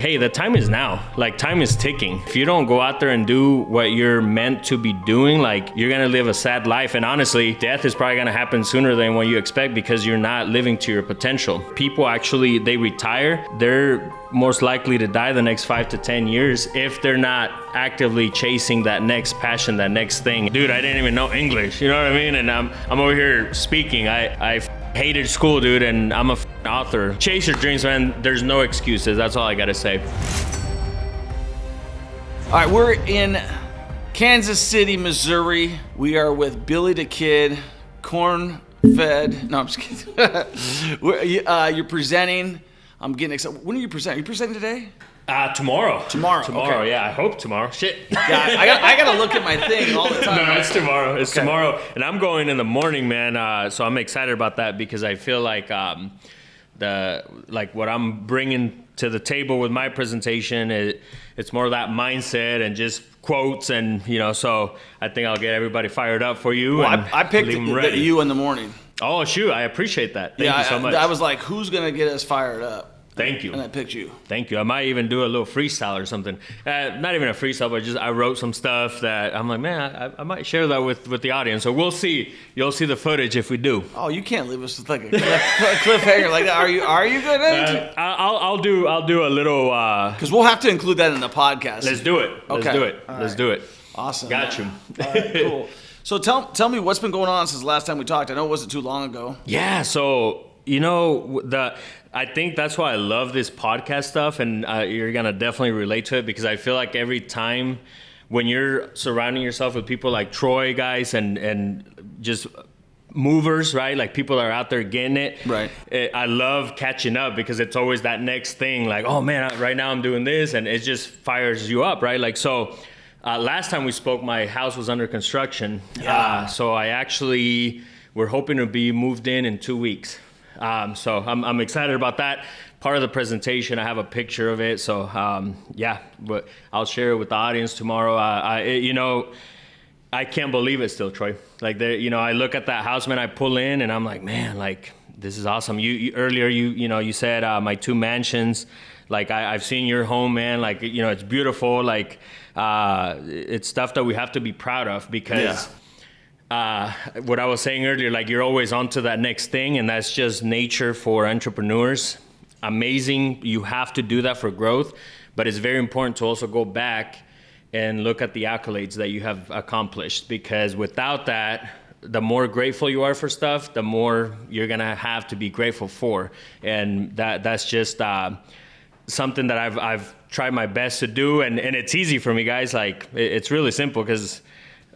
hey, the time is now. Like, time is ticking. If you don't go out there and do what you're meant to be doing, like, you're gonna live a sad life. And honestly, death is probably gonna happen sooner than what you expect because you're not living to your potential. People actually, they retire, they're most likely to die the next 5 to 10 years if they're not actively chasing that next passion, that next thing. Dude, I didn't even know English, you know what I mean? And I'm over here speaking. I hated school, dude, and I'm a author. Chase your dreams, man. There's no excuses. That's all I gotta say. All right, we're in Kansas City, Missouri. We are with Billy Dha Kidd, corn-fed. No, I'm just kidding. You're presenting. I'm getting excited. When are you presenting? Are you presenting today? Tomorrow. Tomorrow. Okay. Yeah, I hope tomorrow. Shit. Yeah, I gotta look at my thing all the time. No, it's tomorrow. It's tomorrow, and I'm going in the morning, man. So I'm excited about that because I feel like what I'm bringing to the table with my presentation, it's more of that mindset and just quotes, and so I think I'll get everybody fired up for you. Well, I picked you in the morning. Oh, shoot. I appreciate that. Thank you so much. I was like, who's going to get us fired up? Thank you. And I picked you. Thank you. I might even do a little freestyle or something. Not even a freestyle, but I wrote some stuff that I'm like, man, I might share that with the audience. So we'll see. You'll see the footage if we do. Oh, you can't leave us with like a cliffhanger like that. Are you good? I'll do a little. Because we'll have to include that in the podcast. Let's do it. Okay. Let's do it. All Let's right. do it. Awesome. Got you. All right, cool. So tell me what's been going on since the last time we talked. I know it wasn't too long ago. Yeah. So I think that's why I love this podcast stuff, and you're gonna definitely relate to it because I feel like every time when you're surrounding yourself with people like Troy guys and just movers, right? Like people that are out there getting it. Right. I love catching up because it's always that next thing. Like, oh man, right now I'm doing this, and it just fires you up, right? Like so. Last time we spoke, my house was under construction. Yeah. So we're hoping to be moved in 2 weeks. So I'm excited about that. Part of the presentation, I have a picture of it. So but I'll share it with the audience tomorrow. I can't believe it still, Troy. Like I look at that house, man. I pull in and I'm like, man, like this is awesome. You earlier you said my 2 mansions. Like I've seen your home, man. Like it's beautiful. Like it's stuff that we have to be proud of because. Yeah. What I was saying earlier, like you're always on to that next thing, and that's just nature for entrepreneurs. Amazing. You have to do that for growth, but it's very important to also go back and look at the accolades that you have accomplished, because without that, the more grateful you are for stuff, the more you're gonna have to be grateful for, and that's just something that I've tried my best to do, and it's easy for me, guys. Like it's really simple because.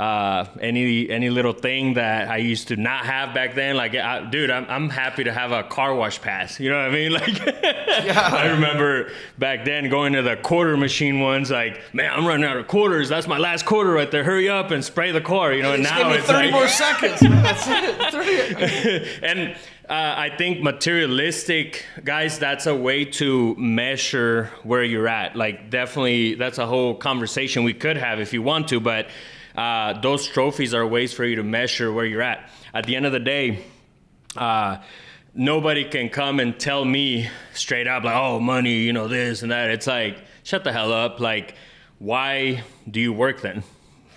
Any little thing that I used to not have back then, like, dude, I'm happy to have a car wash pass. You know what I mean? Like, yeah. I remember back then going to the quarter machine ones. Like, man, I'm running out of quarters. That's my last quarter right there. Hurry up and spray the car. And now it's 30 more seconds. Man, that's it. And I think materialistic, guys, that's a way to measure where you're at. Like, definitely, that's a whole conversation we could have if you want to, but. Those trophies are ways for you to measure where you're at. At the end of the day, nobody can come and tell me straight up, like, oh, money, this and that. It's like, shut the hell up. Like, why do you work then?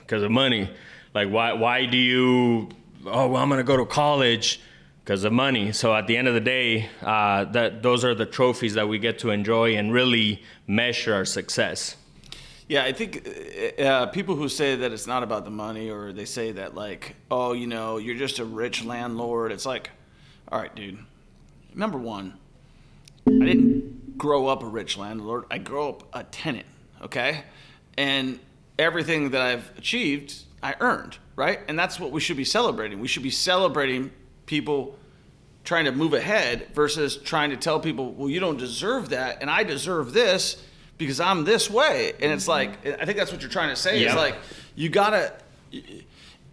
Because of money. Like, why do you, I'm going to go to college because of money. So at the end of the day, those are the trophies that we get to enjoy and really measure our success. Yeah, I think people who say that it's not about the money, or they say that like, oh, you're just a rich landlord. It's like, all right, dude. Number one, I didn't grow up a rich landlord. I grew up a tenant, okay? And everything that I've achieved, I earned, right? And that's what we should be celebrating. We should be celebrating people trying to move ahead versus trying to tell people, well, you don't deserve that, and I deserve this. Because I'm this way. And it's like, I think that's what you're trying to say. Yeah. It's like,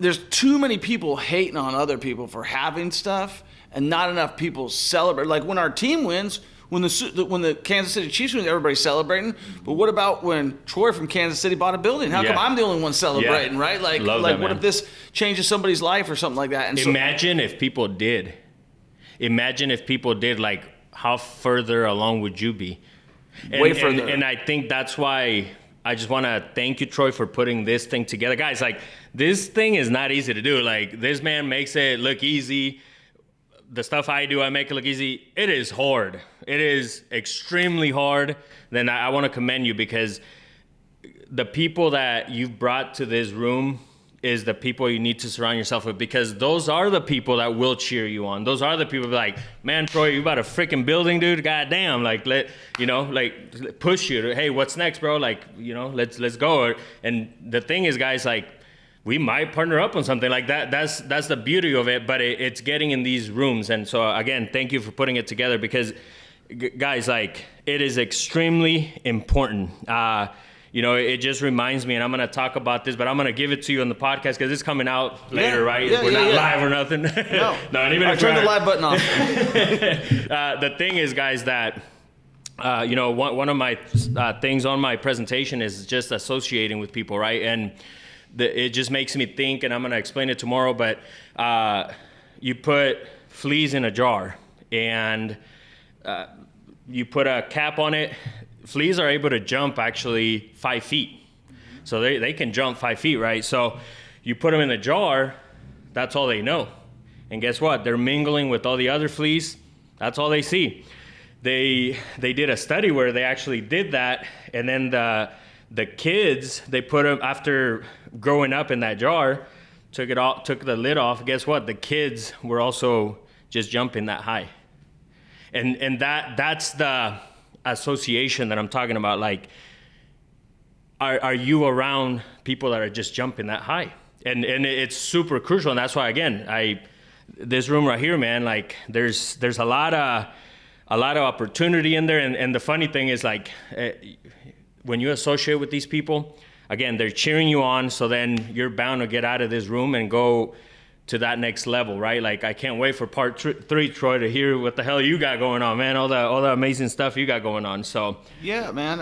there's too many people hating on other people for having stuff and not enough people celebrate. Like when our team wins, when the Kansas City Chiefs win, everybody's celebrating. But what about when Troy from Kansas City bought a building? How come I'm the only one celebrating, right? Like, what if this changes somebody's life or something like that? And Imagine if people did. Like, how further along would you be? way further. And I think that's why I just want to thank you, Troy, for putting this thing together. Guys, like, this thing is not easy to do. Like, this man makes it look easy. The stuff I do, I make it look easy. It is hard. It is extremely hard. Then I want to commend you, because the people that you've brought to this room is the people you need to surround yourself with, because those are the people that will cheer you on. Those are the people like, man, Troy, you bought a freaking building, dude. Goddamn, like, push you to, hey, what's next, bro? Like, let's go. And the thing is, guys, like, we might partner up on something like that. That's the beauty of it, but it's getting in these rooms. And so again, thank you for putting it together, because guys, like, it is extremely important. It just reminds me, and I'm going to talk about this, but I'm going to give it to you on the podcast because it's coming out later, right? We're not live or nothing. No. And even if turn the live button off. The thing is, guys, that, one of my things on my presentation is just associating with people, right? And it just makes me think, and I'm going to explain it tomorrow, but you put fleas in a jar and you put a cap on it. Fleas are able to jump actually 5 feet. So they can jump 5 feet, right? So you put them in a jar, that's all they know. And guess what? They're mingling with all the other fleas. That's all they see. They did a study where they actually did that, and then the kids, they put them, after growing up in that jar, took the lid off. Guess what? The kids were also just jumping that high. And that's the association that I'm talking about. Like, are you around people that are just jumping that high? And it's super crucial. And that's why, again, this room right here, man, like, there's a lot of opportunity in there. And the funny thing is, like, when you associate with these people, again, they're cheering you on. So then you're bound to get out of this room and go to that next level, right? Like, I can't wait for part 3, Troy, to hear what the hell you got going on, man. All the amazing stuff you got going on. So yeah, man.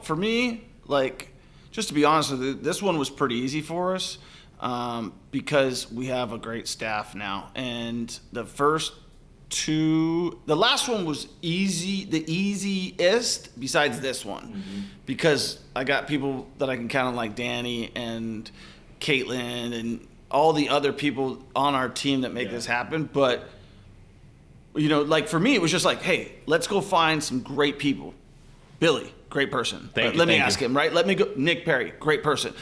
For me, like, just to be honest with you, this one was pretty easy for us because we have a great staff now. And the last one was easy, the easiest besides this one, because I got people that I can count on, like Danny and Caitlin and all the other people on our team that make this happen. But, like, for me, it was just like, hey, let's go find some great people. Billy, great person. Let me ask him, right? Let me go. Nick Perry, great person.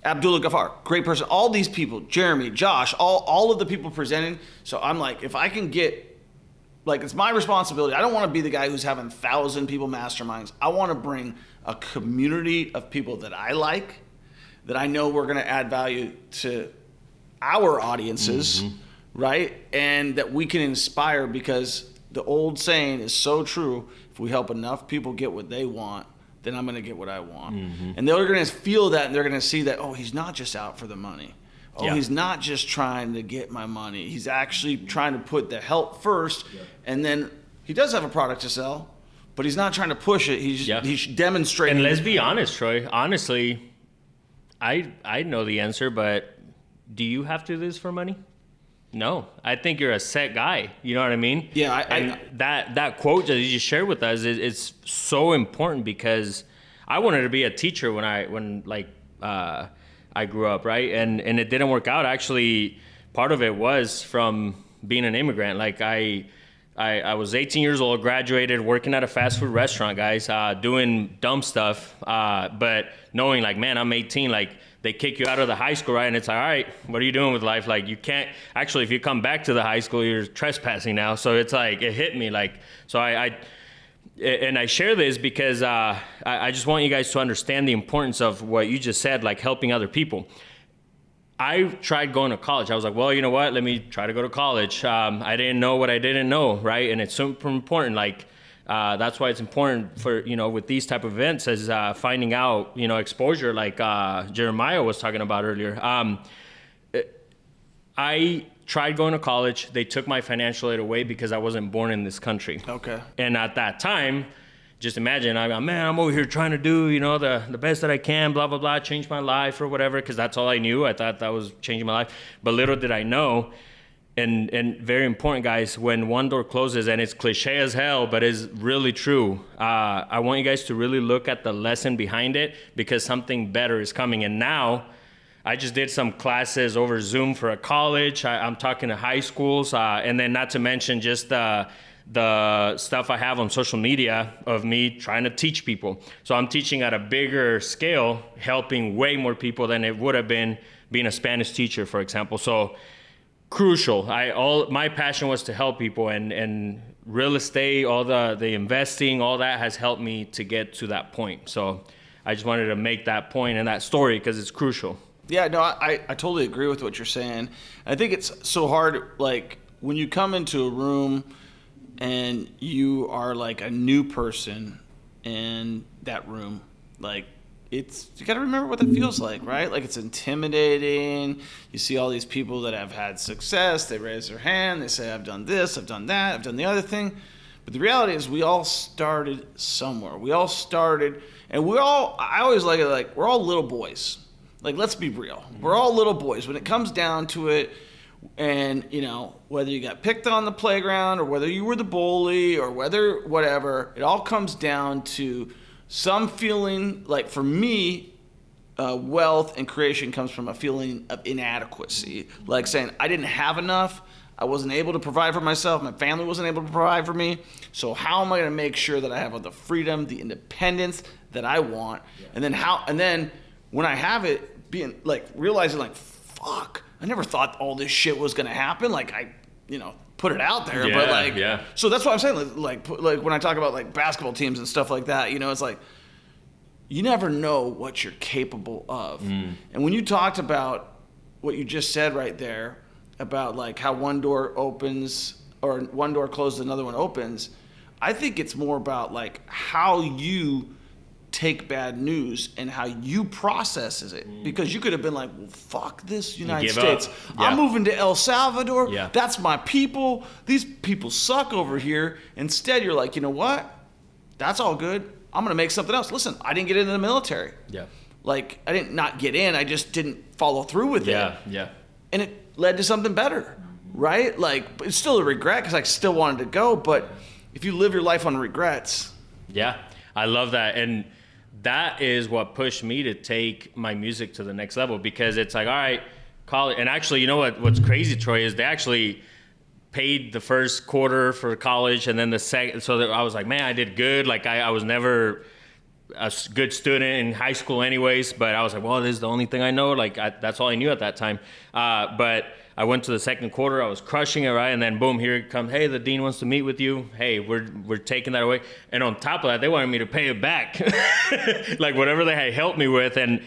Abdullah Ghaffar, great person. All these people, Jeremy, Josh, all of the people presenting. So I'm like, if I can get, like, it's my responsibility. I don't want to be the guy who's having 1,000 people masterminds. I want to bring a community of people that I like, that I know we're going to add value to our audiences, right? And that we can inspire, because the old saying is so true. If we help enough people get what they want, then I'm going to get what I want. And they're going to feel that, and they're going to see that, oh, he's not just out for the money. Oh, he's not just trying to get my money. He's actually trying to put the help first. And then he does have a product to sell, but he's not trying to push it. He's demonstrating. And let's be honest, Troy. Honestly, I know the answer, but do you have to do this for money? No. I think you're a set guy. You know what I mean? Yeah. That quote that you just shared with us is so important, because I wanted to be a teacher when I grew up, right? And it didn't work out. Actually, part of it was from being an immigrant. Like, I was 18 years old, graduated, working at a fast food restaurant, guys, doing dumb stuff, but knowing, like, man, I'm 18, like, they kick you out of the high school, right? And it's like, all right, what are you doing with life? Like, you can't, actually, if you come back to the high school, you're trespassing now. So it's like, it hit me, like, so I share this because I just want you guys to understand the importance of what you just said, like helping other people. I tried going to college. I was like, well, you know what? Let me try to go to college. I didn't know what I didn't know, right? And it's super important. Like, that's why it's important for, with these type of events, as finding out, exposure, like Jeremiah was talking about earlier. I tried going to college. They took my financial aid away because I wasn't born in this country. Okay. And at that time, just imagine, I'm over here trying to do, the best that I can, blah, blah, blah, change my life or whatever, because that's all I knew. I thought that was changing my life. But little did I know, and very important, guys, when one door closes, and it's cliche as hell, but it's really true, I want you guys to really look at the lesson behind it, because something better is coming. And now, I just did some classes over Zoom for a college. I'm talking to high schools, and then not to mention just the stuff I have on social media of me trying to teach people. So I'm teaching at a bigger scale, helping way more people than it would have been being a Spanish teacher, for example. So crucial. My passion was to help people, and real estate, all the investing, all that has helped me to get to that point. So I just wanted to make that point and that story because it's crucial. Yeah, no, I totally agree with what you're saying. I think it's so hard, like, when you come into a room and you are like a new person in that room, like, you got to remember what that feels like, right? Like, it's intimidating. You see all these people that have had success. They raise their hand. They say, I've done this, I've done that, I've done the other thing. But the reality is we all started somewhere. We all started, and I always like it, like, we're all little boys. Like, let's be real. We're all little boys. When it comes down to it, and, you know, whether you got picked on the playground or whether you were the bully or whether whatever, it all comes down to some feeling. Like, for me, wealth and creation comes from a feeling of inadequacy. Like saying, I didn't have enough. I wasn't able to provide for myself. My family wasn't able to provide for me. So how am I going to make sure that I have all the freedom, the independence that I want? Yeah. And then when I have it, being like, realizing like, fuck, I never thought all this shit was going to happen. Like, I, put it out there, but like, so that's what I'm saying. Like when I talk about like basketball teams and stuff like that, it's like, you never know what you're capable of. And when you talked about what you just said right there about like how one door opens or one door closes, another one opens, I think it's more about like how you take bad news and how you processes it. Because you could have been like, well, fuck this United States. Yeah. I'm moving to El Salvador. Yeah. That's my people. These people suck over here. Instead, you're like, you know what? That's all good. I'm going to make something else. Listen, I didn't get into the military. Yeah. Like, I didn't not get in. I just didn't follow through with it. Yeah. And it led to something better, right? Like, it's still a regret because I still wanted to go. But if you live your life on regrets. Yeah, I love that. And that is what pushed me to take my music to the next level, because it's like, all right, college. And actually, you know what's crazy, Troy, is they actually paid the first quarter for college, and then the second. So I was like, man, I did good. Like, I was never a good student in high school anyways, but I was like, well, this is the only thing I know. Like, that's all I knew at that time. But I went to the second quarter, I was crushing it, right? And then boom, here it comes, hey, the dean wants to meet with you. Hey, we're taking that away. And on top of that, they wanted me to pay it back. Like, whatever they had helped me with, and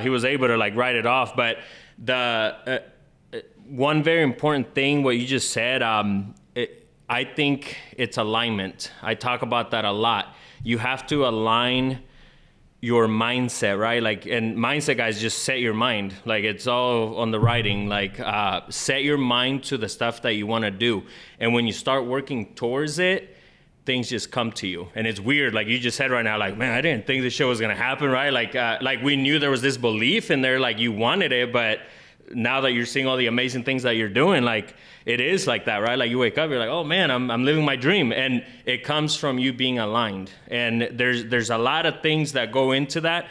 he was able to like write it off. But the one very important thing, what you just said, I think it's alignment. I talk about that a lot. You have to align your mindset, right? Like, and mindset, guys, just set your mind. Like, it's all on the writing. Like, set your mind to the stuff that you want to do. And when you start working towards it, things just come to you. And it's weird. Like you just said right now, like, man, I didn't think this show was going to happen, right? Like we knew there was this belief in there, like you wanted it, but now that you're seeing all the amazing things that you're doing, like, it is like that, right? Like, you wake up, you're like, oh man, I'm living my dream. And it comes from you being aligned. And there's a lot of things that go into that,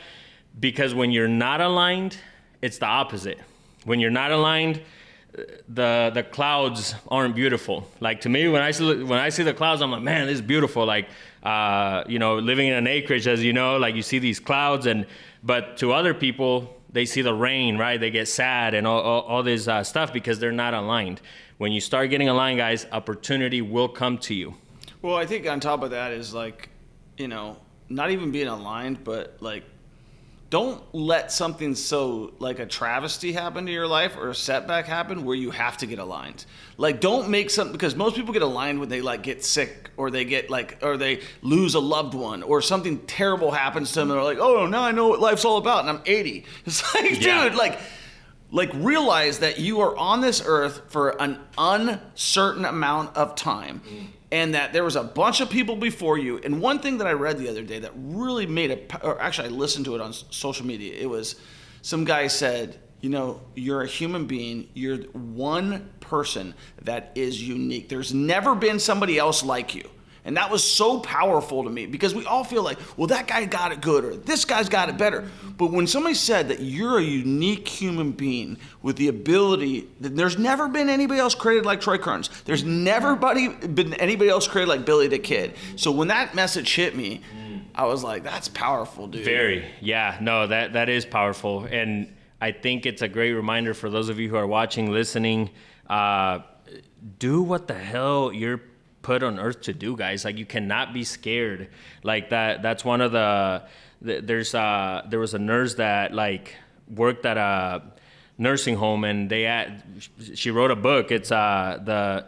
because when you're not aligned, it's the opposite. When you're not aligned, the clouds aren't beautiful. Like, to me, when I see the clouds, I'm like, man, this is beautiful. Like, living in an acreage, as you know, like, you see these clouds, but to other people, they see the rain, right? They get sad and all this stuff because they're not aligned. When you start getting aligned, guys, opportunity will come to you. Well, I think on top of that is like, not even being aligned, but like, don't let something so like a travesty happen to your life or a setback happen where you have to get aligned. Like, don't make something, because most people get aligned when they like get sick or they get or they lose a loved one or something terrible happens to them. And they're like, oh, now I know what life's all about, and I'm 80. It's like, dude, like realize that you are on this earth for an uncertain amount of time. And that there was a bunch of people before you. And one thing that I read the other day that really or actually I listened to it on social media. It was, some guy said, you know, you're a human being. You're one person that is unique. There's never been somebody else like you. And that was so powerful to me because we all feel like, well, that guy got it good or this guy's got it better. But when somebody said that you're a unique human being with the ability, that there's never been anybody else created like Troy Kearns. There's never been anybody else created like Billy the Kid. So when that message hit me, I was like, that's powerful, dude. Very. Yeah, no, that is powerful. And I think it's a great reminder for those of you who are watching, listening, do what the hell you're put on earth to do, guys. Like, you cannot be scared. Like that's one of there was a nurse that like worked at a nursing home, and she wrote a book. It's the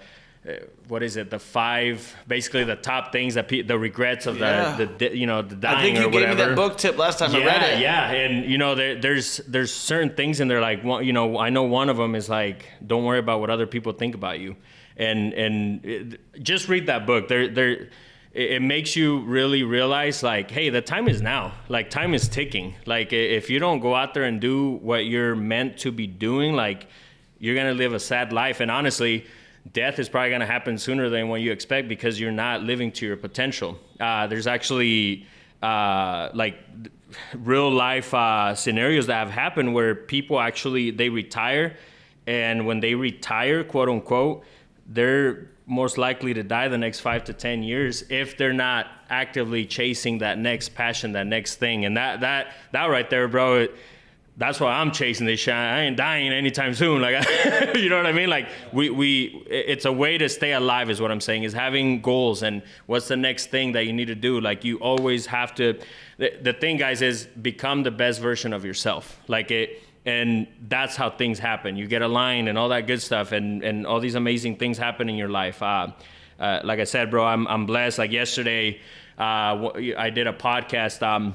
top things that the regrets of the dying. I think you or gave whatever. me that book tip last time I read it. Yeah, and you know, there's certain things in there, like, you know, I know one of them is like, don't worry about what other people think about you, and just read that book. It makes you really realize, like, hey, the time is now. Like, time is ticking. Like, if you don't go out there and do what you're meant to be doing, like, you're gonna live a sad life. And honestly, death is probably going to happen sooner than what you expect because you're not living to your potential. There's actually like real life scenarios that have happened where people actually, they retire, and when they retire, quote unquote, they're most likely to die the next 5 to 10 years if they're not actively chasing that next passion, that next thing. And that right there, bro, that's why I'm chasing this shit. I ain't dying anytime soon. Like, you know what I mean? Like, it's a way to stay alive is what I'm saying, is having goals and what's the next thing that you need to do. Like, you always have to, the thing, guys, is become the best version of yourself. And that's how things happen. You get aligned and all that good stuff, and all these amazing things happen in your life. Like I said, bro, I'm blessed. Like yesterday, I did a podcast,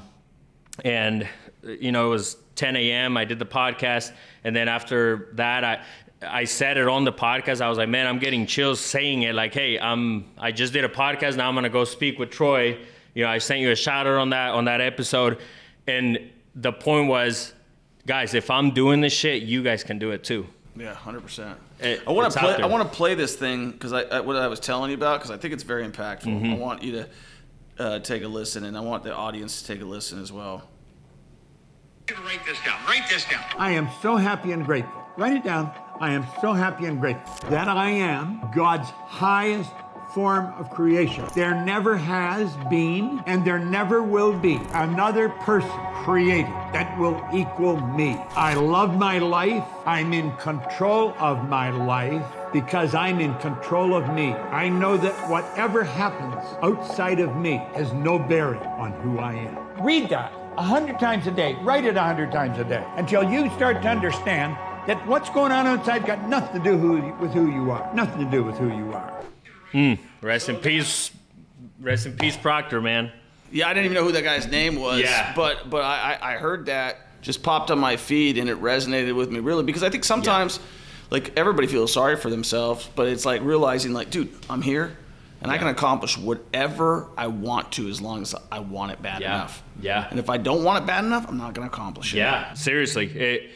and you know, it was 10 a.m. I did the podcast, and then after that, I said it on the podcast. I was like, man, I'm getting chills saying it. Like, hey, I just did a podcast. Now I'm gonna go speak with Troy. You know, I sent you a shout out on that episode, and the point was, guys, if I'm doing this shit, you guys can do it too. Yeah, 100%. I want to play this thing because what I was telling you about, because I think it's very impactful. Mm-hmm. I want you to take a listen, and I want the audience to take a listen as well. Write this down. Write this down. I am so happy and grateful. Write it down. I am so happy and grateful that I am God's highest form of creation. There never has been, and there never will be, another person created that will equal me. I love my life. I'm in control of my life because I'm in control of me. I know that whatever happens outside of me has no bearing on who I am. Read that 100 times a day. Write it 100 times a day until you start to understand that what's going on outside got nothing to do with who you are. Nothing to do with who you are. Rest in peace, Proctor, man. Yeah, I didn't even know who that guy's name was. Yeah. But I heard that, just popped on my feed, and it resonated with me really, because I think sometimes, like, everybody feels sorry for themselves, but it's like realizing, like, dude, I'm here, and I can accomplish whatever I want to as long as I want it bad enough. Yeah. And if I don't want it bad enough, I'm not going to accomplish it. Yeah, seriously.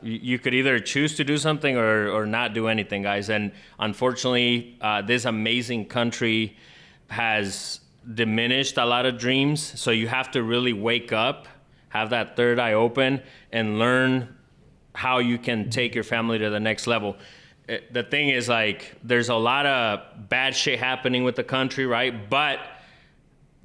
You could either choose to do something or not do anything, guys. And unfortunately, this amazing country has diminished a lot of dreams. So you have to really wake up, have that third eye open, and learn how you can take your family to the next level. The thing is, like, there's a lot of bad shit happening with the country, right? But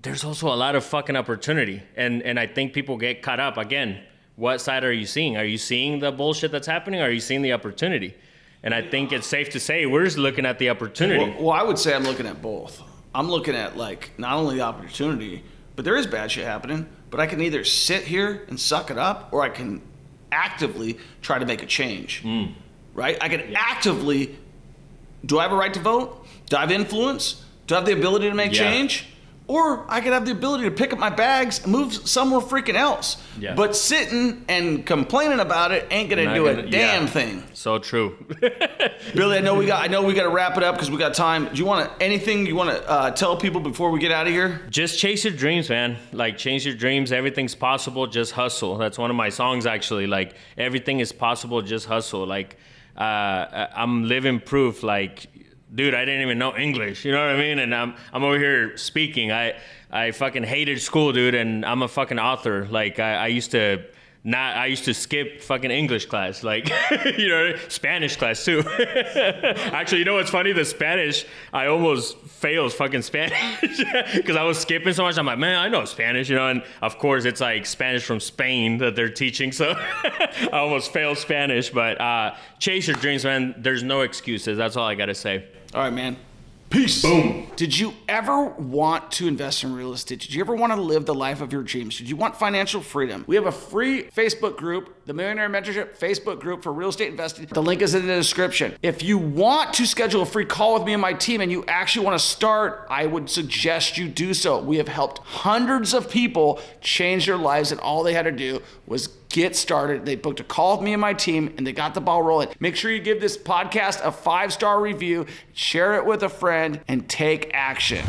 there's also a lot of fucking opportunity. And I think people get caught up. Again, what side are you seeing? Are you seeing the bullshit that's happening, or are you seeing the opportunity? And I think it's safe to say we're just looking at the opportunity. Well, I would say I'm looking at both. I'm looking at, like, not only the opportunity, but there is bad shit happening, but I can either sit here and suck it up, or I can actively try to make a change. Right? I can actively, do I have a right to vote? Do I have influence? Do I have the ability to make change? Or I could have the ability to pick up my bags and move somewhere freaking else. Yeah. But sitting and complaining about it ain't gonna do a damn thing. So true. Billy, I know we got to wrap it up because we got time. Do you want anything you want to tell people before we get out of here? Just chase your dreams, man. Like, chase your dreams. Everything's possible. Just hustle. That's one of my songs, actually. Like, everything is possible. Just hustle. Like, I'm living proof. Like, dude, I didn't even know English. You know what I mean? And I'm over here speaking. I fucking hated school, dude. And I'm a fucking author. Like, I used to skip fucking English class, like, you know, Spanish class too. Actually, you know what's funny? The Spanish, I almost failed fucking Spanish because I was skipping so much. I'm like, man, I know Spanish, you know, and of course it's like Spanish from Spain that they're teaching. So I almost failed Spanish, but chase your dreams, man. There's no excuses. That's all I got to say. All right, man. Peace. Boom. Did you ever want to invest in real estate? Did you ever want to live the life of your dreams? Did you want financial freedom? We have a free Facebook group, the Millionaire Mentorship Facebook group for real estate investing. The link is in the description. If you want to schedule a free call with me and my team and you actually want to start, I would suggest you do so. We have helped hundreds of people change their lives, and all they had to do was get started. They booked a call with me and my team, and they got the ball rolling. Make sure you give this podcast a 5-star review, share it with a friend, and take action.